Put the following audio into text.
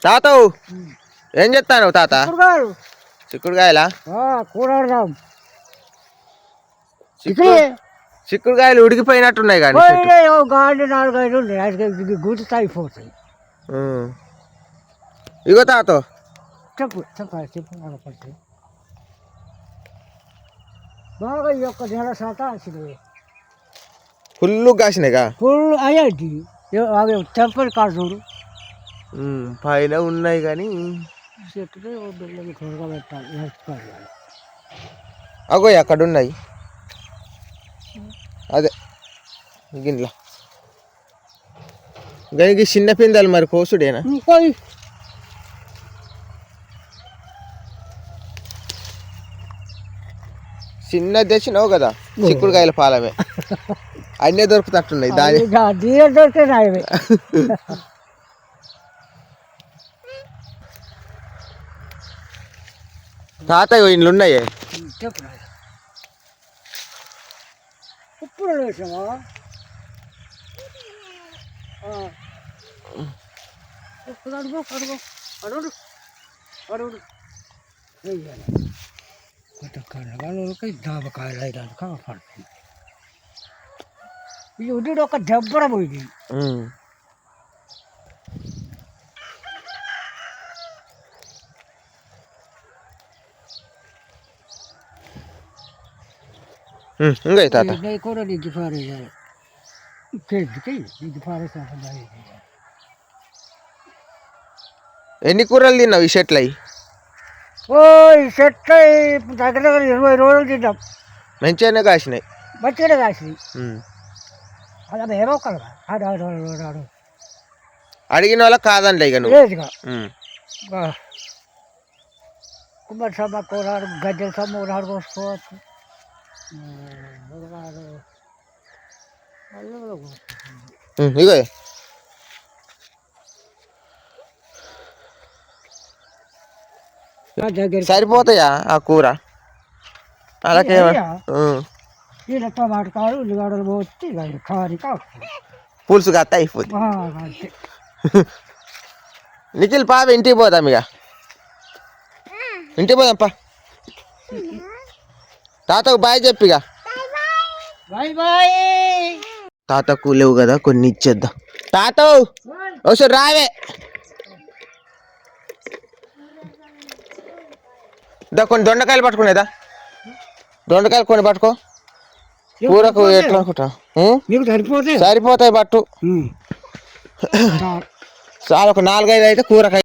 తాతవు ఏం చెప్తాను తాత? చిక్కుడుకాయలా? చిక్కుడుకాయలు ఉడికిపోయినట్టున్నాయి కానీ అయిపోతాయి. ఇగో తాత చెప్పు బాగా ఈ యొక్క నెల శాతం వచ్చినాయి. ఫుల్ కాసినాయిగా? ఫుల్ అయ్యాయి. అవి టెంపర్ కాదు చూడు పైన ఉన్నాయి కానీ చెట్టు బిల్లని త్వరగా పెట్టాలి. అగో అక్కడ ఉన్నాయి. అదే గిన్నెలో దానికి చిన్న పిందెలు మరి కోసుడేనా? చిన్నది తెచ్చినావు కదా చిక్కుడుకాయల పాలమే అన్నీ దొరుకుతట్టున్నాయి. దాని దొరుకుతున్నాయి. తాతయ్య ఇండ్లు ఉన్నాయే. ఇప్పుడు వేసామా అడుగు అడుగు అడుగు అడుగు కొత్త కళ్ళకి దాబకాయలు అయితే కాపాడుతుంది. ఇది ఉడ్డు ఒక దెబ్బర పోయింది. కూడా దిగి పారేయాలి. దిగి పారేసా. ఎన్ని కూరలు తిన్నావు ఈ చెట్లు? ఓ ఈ చెట్లు దగ్గర దగ్గర 20 రోజులు తిన్నాం. మంచిగానే కాసినాయి. మంచిగానే కాసినాయి. అది ఏమో కదా అడిగిన వాళ్ళకి కాదండి ఇక లేదుగా. కుమ్మరి సమ్మ కూరాడు గజ్జల సమ్మ కూరాడు కోసుకోవచ్చు. ఇగో సరిపోతాయా ఆ కూర? అలాగే టమాటా కాదు ఉల్లిగడ్డలు పోతే కారి పులుసు కత్త అయిపోతుంది. నిఖిల్ పాప ఇంటికి పోదాం. ఇక ఇంటికి పోదాంపా. తాతకు బాయ్ చెప్పిగా. తాతకు లేవు కదా కొన్ని ఇచ్చేద్దాం. తాత ఒకసారి రావే. కొన్ని దొండకాయలు పట్టుకునేదా? దొండకాయలు కొన్ని పట్టుకో. కూరకు ఎట్లా అనుకుంటా సరిపోతాయి పట్టు. చాలా ఒక 4-5 అయితే కూరకు.